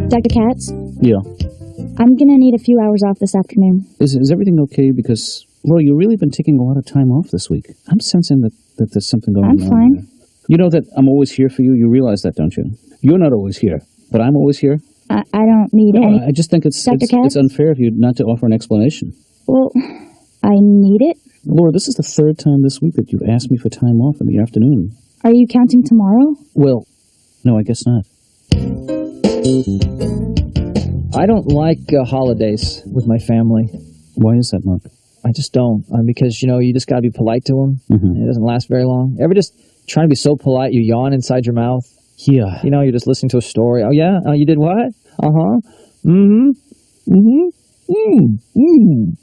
Dr. Katz? Yeah. I'm gonna need a few hours off this afternoon. Is everything okay? Because, Laura, you've really been taking a lot of time off this week. I'm sensing that there's something going on. I'm fine. There. You know that I'm always here for you. You realize that, don't you? You're not always here, but I'm always here. I don't need any... I just think it's unfair of you not to offer an explanation. Well, I need it. Laura, this is the third time this week that you've asked me for time off in the afternoon. Are you counting tomorrow? Well, no, I guess not. I don't like holidays with my family. Why is that, Mark? I just don't. Because, you just got to be polite to them. Mm-hmm. It doesn't last very long. Ever just trying to be so polite, you yawn inside your mouth? Yeah. You're just listening to a story. Oh, yeah? You did what? Uh-huh. Mm-hmm. Mm-hmm. Mm.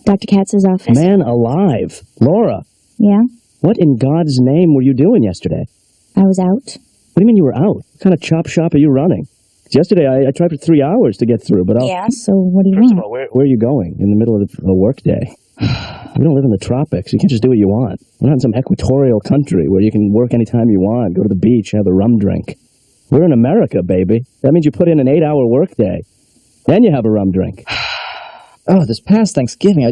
Dr. Katz's office. Man alive. Laura. Yeah? What in God's name were you doing yesterday? I was out. What do you mean you were out? What kind of chop shop are you running? 'Cause yesterday I tried for 3 hours to get through, but Yeah, so what do you First want? of all, where are you going in the middle of a work day? We don't live in the tropics. You can't just do what you want. We're not in some equatorial country where you can work anytime you want, go to the beach, have a rum drink. We're in America, baby. That means you put in an 8-hour work day. Then you have a rum drink. Oh, this past Thanksgiving, I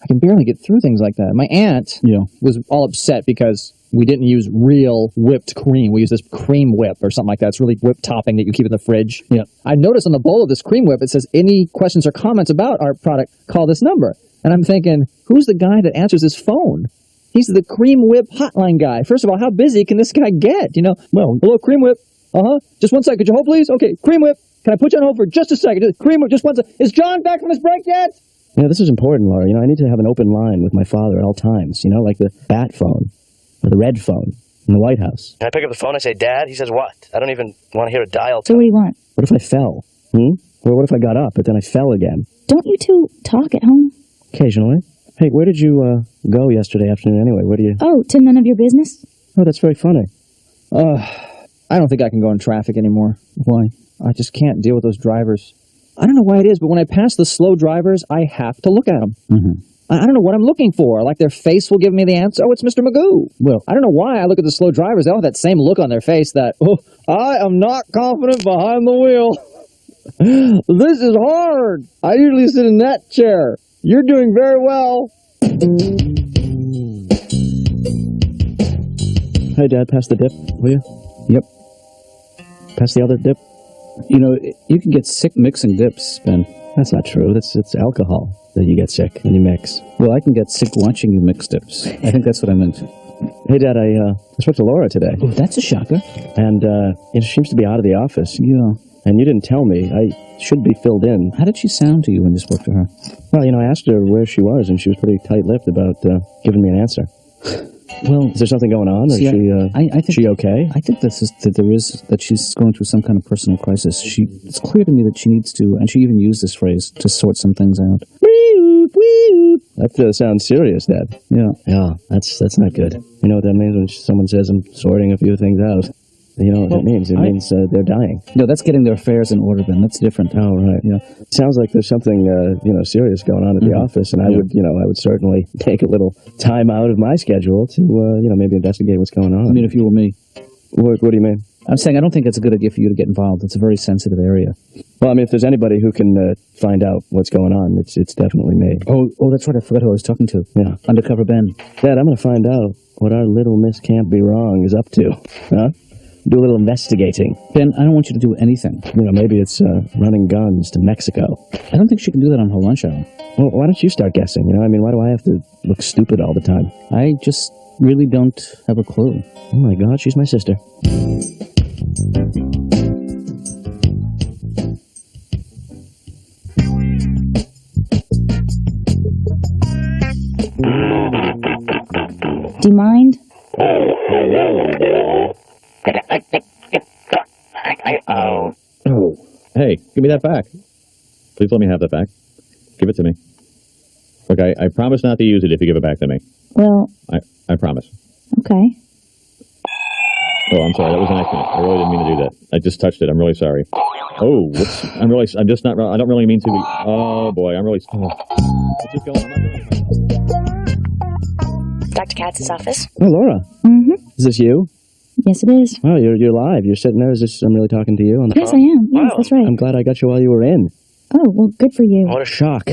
can barely get through things like that. My aunt was all upset because we didn't use real whipped cream. We use this cream whip or something like that. It's really whipped topping that you keep in the fridge. Yeah. I noticed on the bowl of this cream whip, it says, any questions or comments about our product, call this number. And I'm thinking, who's the guy that answers his phone? He's the cream whip hotline guy. First of all, how busy can this guy get? Well, hello, cream whip. Just 1 second. Could you hold, please? Okay, cream whip. Can I put you on hold for just a second? Cream whip, just 1 second. Is John back from his break yet? This is important, Laura. I need to have an open line with my father at all times. Like the bat phone or the red phone in the White House. And I pick up the phone, I say, Dad? He says, what? I don't even want to hear a dial So tone. what do you want? What if I fell? Or what if I got up, but then I fell again? Don't you two talk at home? Occasionally. Hey, where did you go yesterday afternoon anyway? Where do you... Oh, to none of your business? Oh, that's very funny. I don't think I can go in traffic anymore. Why? I just can't deal with those drivers. I don't know why it is, but when I pass the slow drivers, I have to look at them. Mm-hmm. I don't know what I'm looking for. Like their face will give me the answer. Oh, it's Mr. Magoo. Well, I don't know why I look at the slow drivers. They all have that same look on their face that, I am not confident behind the wheel. This is hard. I usually sit in that chair. You're doing very well. Hey, Dad, pass the dip, will you? Yep. Pass the other dip. You can get sick mixing dips, Ben. That's not true. It's alcohol that you get sick when you mix. Well, I can get sick watching you mix dips. I think that's what I meant. Hey, Dad, I spoke to Laura today. Oh, that's a shocker. And she seems to be out of the office. Yeah. And you didn't tell me. I should be filled in. How did she sound to you when you spoke to her? Well, I asked her where she was, and she was pretty tight-lipped about giving me an answer. Well, is there something going on? Is she okay? I think that she's going through some kind of personal crisis. It's clear to me that she needs to, and she even used this phrase, to sort some things out. That sounds serious, Dad. Yeah. Yeah, that's not good. You know what that means when someone says I'm sorting a few things out? You know what that means? It means they're dying. No, that's getting their affairs in order, Ben. That's different. Oh, right. Yeah. It sounds like there's something, serious going on at the office, and I would certainly take a little time out of my schedule to, maybe investigate what's going on. I mean, if you were me. What do you mean? I'm saying I don't think it's a good idea for you to get involved. It's a very sensitive area. Well, I mean, if there's anybody who can find out what's going on, it's definitely me. Oh, that's right. I forgot who I was talking to. Yeah. Undercover Ben. Dad, I'm going to find out what our little Miss Can't Be Wrong is up to. Huh? Do a little investigating. Ben, I don't want you to do anything. Maybe it's running guns to Mexico. I don't think she can do that on her lunch hour. Well, why don't you start guessing? Why do I have to look stupid all the time? I just really don't have a clue. Oh, my God, she's my sister. Do you mind? Oh, hey, give me that back. Please let me have that back. Give it to me. Look, I promise not to use it if you give it back to me. Well... I promise. Okay. Oh, I'm sorry. That was an accident. I really didn't mean to do that. I just touched it. I'm really sorry. Oh, whoops. I'm just not... I don't really mean to be... Oh, boy. I'm really... What's just going on? I'm not doing it myself. Dr. Katz's office. Oh, Laura. Mm-hmm. Is this you? Yes, it is. Oh, you're live. You're sitting there. Is this? I'm really talking to you on the Yes, phone? I am. Yes, Wow. that's right. I'm glad I got you while you were in. Oh, well, good for you. What a Shock.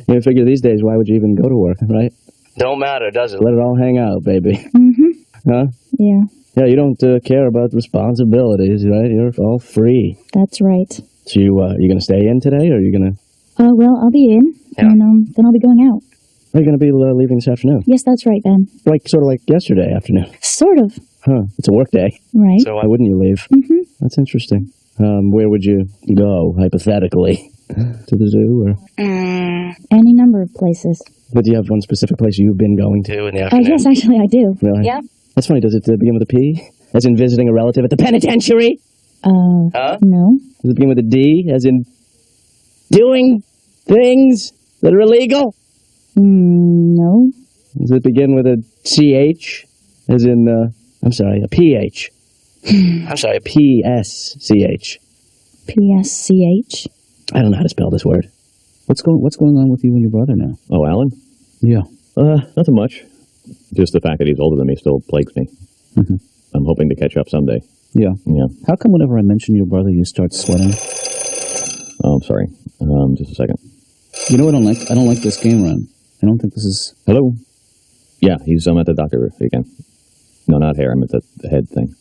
You figure these days, why would you even go to work, right? Don't matter, does it? Let it all hang out, baby. Mm-hmm. Huh? Yeah, Yeah, you don't care about responsibilities, right? You're all free. that's right. So you gonna stay in today, or are you gonna? Well, I'll be in, Yeah. and then I'll be going out. Are you gonna be leaving this afternoon? Yes, that's right, Ben. Sort of like yesterday afternoon. Sort of. Huh? It's a work day. Right. So Why wouldn't you leave? Mm-hmm. That's interesting. Where would you go, hypothetically? To the zoo, or? Any number of places. But do you have one specific place you've been going to? 2 in the afternoon. Yes, actually, I do. Really? Yeah. That's funny. Does it begin with a P? As in visiting a relative at the penitentiary? Huh? No. Does it begin with a D? As in doing things that are illegal? No. Does it begin with a CH? As in, I'm sorry, a PH? I'm sorry. PSCH. PSCH. I don't know how to spell this word. What's going on with you and your brother now? Oh, Alan? Yeah. Nothing much. Just the fact that he's older than me still plagues me. Mhm. I'm hoping to catch up someday. Yeah. Yeah. How come whenever I mention your brother, you start sweating? Oh, I'm sorry. Just a second. You know what I don't like? I don't like this game run. I don't think this is... Hello? Yeah, I'm at the doctor again. No, not hair. I'm at the head thing.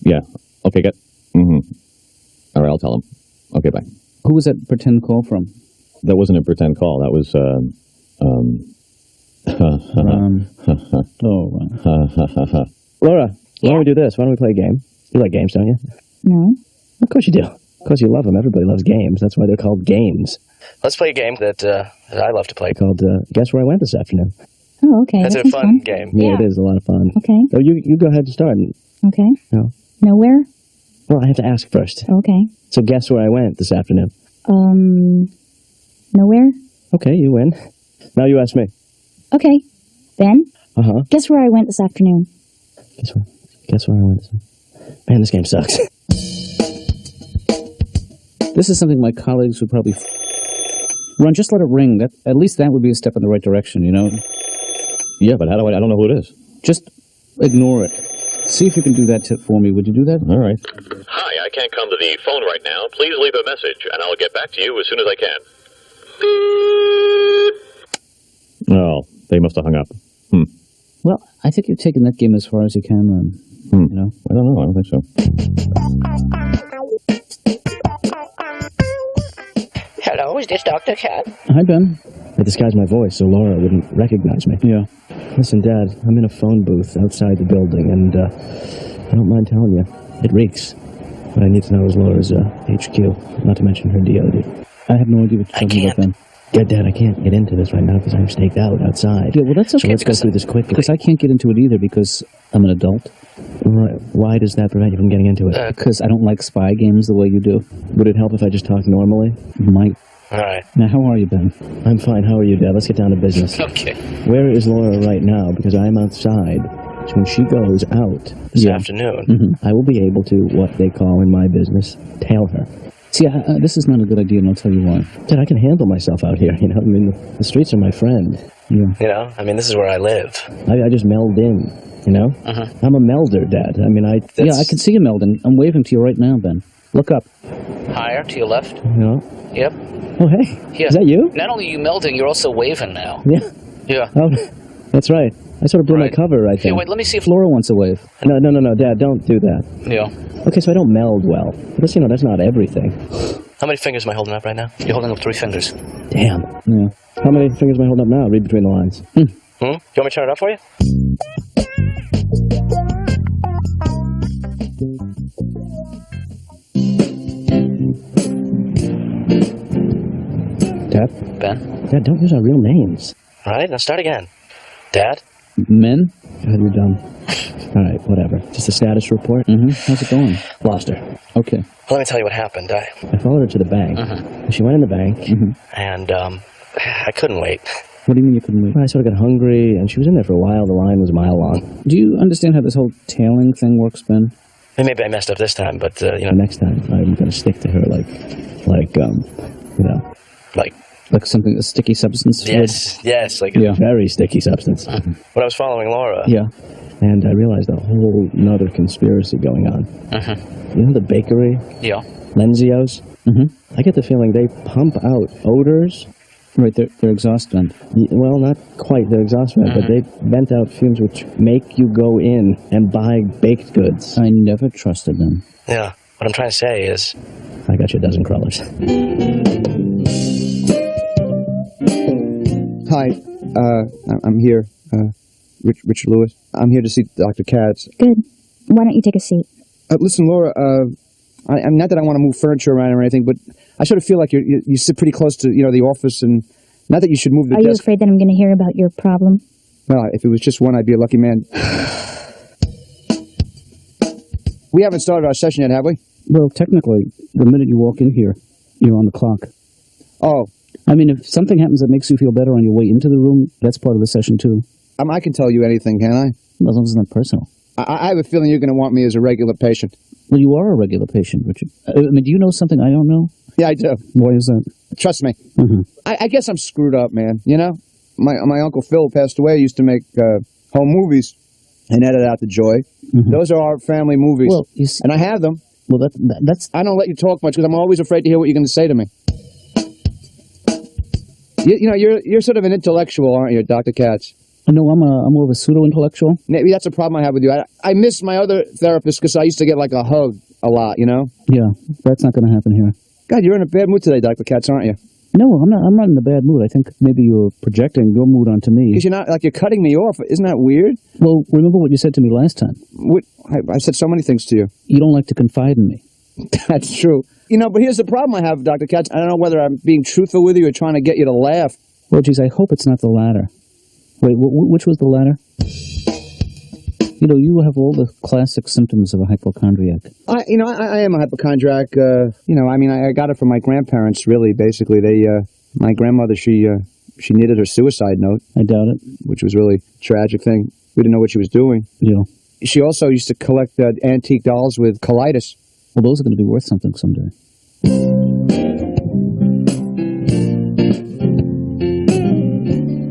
Yeah. Okay, good. Mm-hmm. All right, I'll tell him. Okay, bye. Who was that pretend call from? That wasn't a pretend call. That was, Laura, why don't we do this? Why don't we play a game? You like games, don't you? No. Of course you do. Of course you love them. Everybody loves games. That's why they're called games. Let's play a game that I love to play. They're called, Guess Where I Went This Afternoon. Oh, okay. That's that a sounds fun game. Yeah, Yeah. it is a lot of fun. Okay. Oh, you go ahead and start. Okay. No. Nowhere? Well, I have to ask first. Okay. So guess where I went this afternoon? Nowhere? Okay, you win. Now you ask me. Okay. Ben, Uh-huh. guess where I went this afternoon? Guess where I went? Man, this game sucks. This is something my colleagues would probably... Ron, just let it ring. At least that would be a step in the right direction, you know? yeah, but how do I don't know who it is. Just ignore it. See if you can do that for me. Would you do that? All right. Hi, I can't come to the phone right now. Please leave a message, and I'll get back to you as soon as I can. Oh, they must have hung up. Well, I think you've taken that game as far as you can, Ron. You know? I don't know. I don't think so. Hello, is this Dr. Katz? Hi, Ben. I disguised my voice so Laura wouldn't recognize me. Yeah. Listen, Dad, I'm in a phone booth outside the building, and I don't mind telling you, it reeks. What I need to know is Laura's HQ, not to mention her DOD. I have no idea what you're talking about, Ben. Yeah, Dad, I can't get into this right now because I'm staked out outside. Yeah, well, that's okay. So let's go through this quickly. Because I can't get into it either because I'm an adult. Right. Why does that prevent you from getting into it? Because I don't like spy games the way you do. Would it help if I just talked normally? Might. All right. Now, how are you, Ben? I'm fine. How are you, Dad? Let's get down to business. Okay. Where is Laura right now? Because I'm outside. So when she goes out This afternoon. Mm-hmm. I will be able to, what they call in my business, tail her. See, this is not a good idea, and I'll tell you why. Dad, I can handle myself out here, you know? I mean, the streets are my friend. Yeah. You know, I mean, this is where I live. I just meld in, you know? I'm a melder, Dad. I mean, Yeah, I can see you, Meldon. I'm waving to you right now, Ben. Look up. Higher to your left. you know? Yep. Oh, hey. Yeah. Is that you? Not only are you melding, you're also waving now. Yeah. Yeah. Oh, that's right. I sort of blew my Right. cover, I think. Here, wait, let me see if... Flora wants a wave. No, Dad, don't do that. Yeah. Okay, so I don't meld well. But, you know, that's not everything. How many fingers am I holding up right now? You're holding up 3 fingers. Damn. Yeah. How many fingers am I holding up now? Read between the lines. You want me to turn it up for you? Dad? Ben? Dad, don't use our real names. All right, now start again. Dad? Men? God, you're dumb. All right, whatever. Just a status report? Mm-hmm. How's it going? Lost her. Okay. Well, let me tell you what happened. I followed her to the bank. And she went in the bank. And I couldn't wait. What do you mean you couldn't wait? I sort of got hungry, and she was in there for a while. The line was a mile long. Do you understand how this whole tailing thing works, Ben? Maybe I messed up this time, but, you know, Next time, I'm going to stick to her like, you know. like Like something, a sticky substance? Yes, like Yeah. Very sticky substance. when I was following Laura. Yeah. And I realized a whole nother conspiracy going on. You know the bakery? Yeah. Lenzio's? I get the feeling they pump out odors. Right, their exhaust vent. Well, not quite their exhaust vent, but they vent out fumes which make you go in and buy baked goods. I never trusted them. Yeah. What I'm trying to say is... I got you a dozen crawlers. Hi, I'm here, Richard Lewis. I'm here to see Dr. Katz. Good. Why don't you take a seat? Listen, Laura, I'm not that I want to move furniture around or anything, but I sort of feel like you sit pretty close to, the office, and not that you should move the Are you desk. afraid that I'm going to hear about your problem? Well, if it was just one, I'd be a lucky man. We haven't started our session yet, have we? Well, technically, the minute you walk in here, you're on the clock. Oh. I mean, if something happens that makes you feel better on your way into the room, that's part of the session, too. I can tell you anything, can I? As long as it's not personal. I have a feeling you're going to want me as a regular patient. Well, you are a regular patient, Richard. I mean, do you know something I don't know? Yeah, I do. Why is that? Trust me. I guess I'm screwed up, man. My Uncle Phil passed away. He used to make home movies and edit out the joy. Those are our family movies. Well, you see, and I have them. Well, that's... I don't let you talk much because I'm always afraid to hear what you're going to say to me. You're sort of an intellectual, aren't you, Dr. Katz? No, I'm more of a pseudo-intellectual. Maybe that's a problem I have with you. I miss my other therapist because I used to get like a hug a lot, Yeah, that's not going to happen here. God, you're in a bad mood today, Dr. Katz, aren't you? No, I'm not in a bad mood. I think maybe you're projecting your mood onto me. Because you're cutting me off. Isn't that weird? Well, remember what you said to me last time. I said so many things to you. You don't like to confide in me. That's true. But here's the problem I have, Dr. Katz. I don't know whether I'm being truthful with you or trying to get you to laugh. Well, geez, I hope it's not the latter. Wait, which was the latter? You have all the classic symptoms of a hypochondriac. I am a hypochondriac. I got it from my grandparents, really, basically. My grandmother, she knitted her suicide note. I doubt it. Which was really a tragic thing. We didn't know what she was doing. Yeah. She also used to collect antique dolls with colitis. Well, those are going to be worth something someday.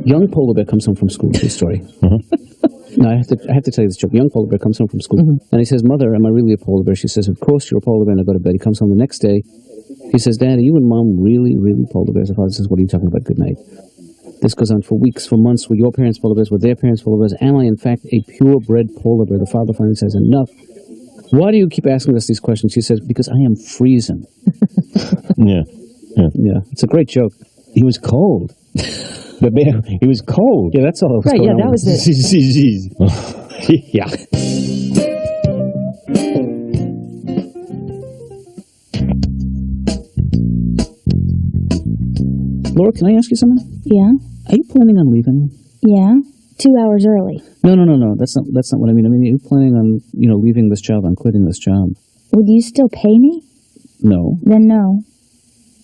Young polar bear comes home from school. True story. No, I have to tell you this joke. Young polar bear comes home from school, and he says, "Mother, am I really a polar bear?" She says, "Of course you're a polar bear." And I go to bed. He comes home the next day. He says, "Dad, are you and Mom really polar bears?" The father says, "What are you talking about? Good night." This goes on for weeks, for months. Were your parents polar bears? Were their parents polar bears? Am I, in fact, a purebred polar bear? The father finally says, "Enough. Why do you keep asking us these questions?" She says, "Because I am freezing." Yeah. It's a great joke. He was cold. The bear, he was cold. Yeah, that's all. Right, yeah, that was it. Yeah. Laura, can I ask you something? Yeah? Are you planning on leaving? Yeah? 2 hours early. No. That's not what I mean. I mean, are you planning on, leaving this job, on quitting this job? Would you still pay me? No. Then no.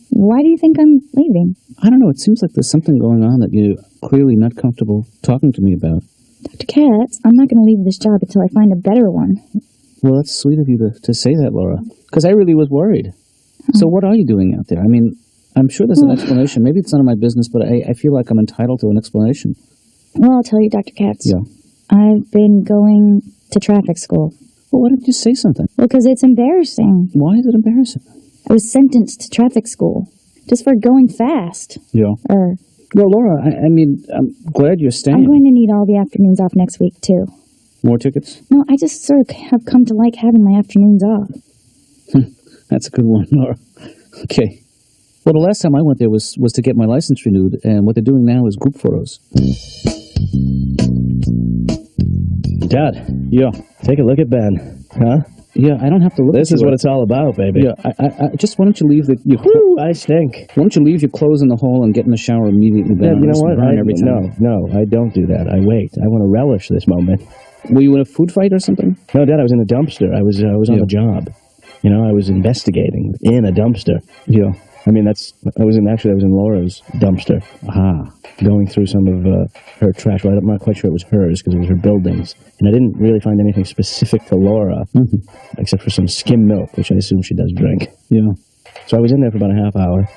Why do you think I'm leaving? I don't know. It seems like there's something going on that you're clearly not comfortable talking to me about. Dr. Katz, I'm not going to leave this job until I find a better one. Well, that's sweet of you to say that, Laura. Because I really was worried. So what are you doing out there? I mean, I'm sure there's an explanation. Maybe it's none of my business, but I feel like I'm entitled to an explanation. Well, I'll tell you, Dr. Katz. Yeah. I've been going to traffic school. Well, why don't you say something? Well, because it's embarrassing. Why is it embarrassing? I was sentenced to traffic school just for going fast. Yeah. Well, Laura, I mean, I'm glad you're staying. I'm going to need all the afternoons off next week, too. More tickets? No, I just sort of have come to like having my afternoons off. That's a good one, Laura. Okay. Well, the last time I went there was to get my license renewed, and what they're doing now is group photos. Dad. Yeah. Take a look at Ben. Huh? Yeah, I don't have to look This at is what it's all about, baby. Yeah, I just, why don't you leave I stink. Why don't you leave your clothes in the hall and get in the shower immediately? Yeah, you know what? Everything. No, I don't do that. I wait. I want to relish this moment. Were you in a food fight or something? No, Dad, I was in a dumpster. I was on the job. I was investigating in a dumpster. Yeah. I mean, I was in Laura's dumpster. Going through some of her trash. Well, I'm not quite sure it was hers because it was her buildings. And I didn't really find anything specific to Laura, except for some skim milk, which I assume she does drink. Yeah. So I was in there for about a half hour.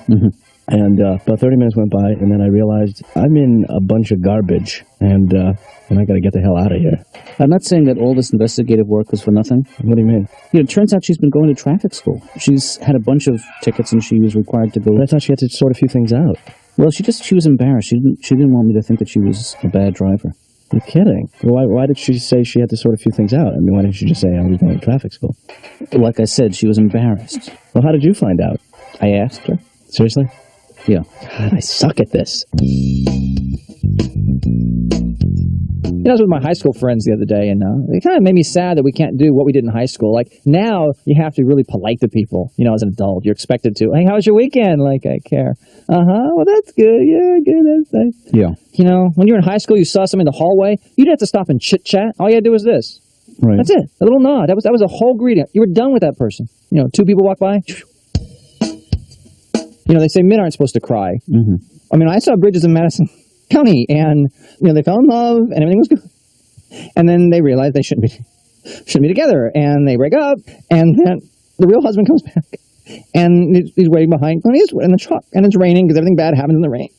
And about 30 minutes went by, and then I realized I'm in a bunch of garbage, and I got to get the hell out of here. I'm not saying that all this investigative work was for nothing. What do you mean? It turns out she's been going to traffic school. She's had a bunch of tickets, and she was required to go. But I thought she had to sort a few things out. Well, she was embarrassed. She didn't want me to think that she was a bad driver. You're kidding. Why did she say she had to sort a few things out? I mean, why didn't she just say I was going to traffic school? Like I said, she was embarrassed. Well, how did you find out? I asked her. Seriously? Yeah. God, I suck at this. I was with my high school friends the other day, and it kind of made me sad that we can't do what we did in high school. Like, now, you have to be really polite to people. As an adult, you're expected to. Hey, how was your weekend? Like, I care. Well, that's good. Yeah, good. That's nice. Yeah. When you were in high school, you saw somebody in the hallway, you didn't have to stop and chit-chat. All you had to do was this. Right. That's it. A little nod. That was a whole greeting. You were done with that person. Two people walk by. They say men aren't supposed to cry. Mm-hmm. I mean, I saw Bridges in Madison County, and they fell in love, and everything was good. And then they realized they shouldn't be together, and they break up, and then the real husband comes back, and he's waiting behind Clint Eastwood in the truck, and it's raining because everything bad happens in the rain,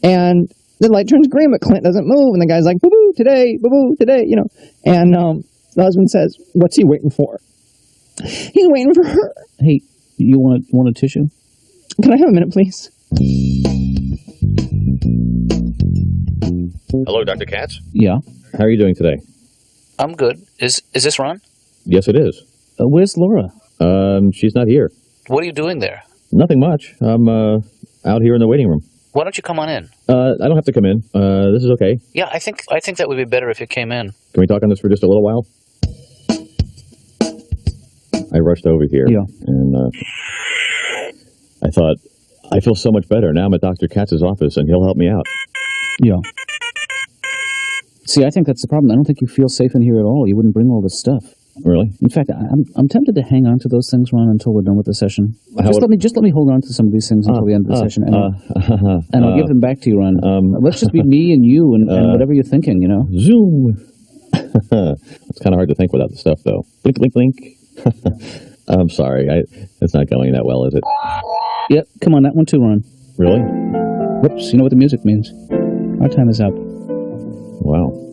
and the light turns green, but Clint doesn't move, and the guy's like, boo-boo, today, and the husband says, what's he waiting for? He's waiting for her. Hey, you want a tissue? Can I have a minute, please? Hello, Dr. Katz. Yeah. How are you doing today? I'm good. Is this Ron? Yes, it is. Where's Laura? She's not here. What are you doing there? Nothing much. I'm out here in the waiting room. Why don't you come on in? I don't have to come in. This is okay. Yeah, I think that would be better if you came in. Can we talk on this for just a little while? I rushed over here. Yeah. And I thought, I feel so much better. Now I'm at Dr. Katz's office, and he'll help me out. Yeah. See, I think that's the problem. I don't think you feel safe in here at all. You wouldn't bring all this stuff. Really? In fact, I'm tempted to hang on to those things, Ron, until we're done with the session. Just let me hold on to some of these things until the end of the session, and I'll give them back to you, Ron. Let's just be me and you and whatever you're thinking, Zoom. It's kind of hard to think without the stuff, though. Blink, blink, blink. I'm sorry. It's not going that well, is it? Yep. Come on, that one too, Ron. Really? Whoops. You know what the music means. Our time is up. Wow.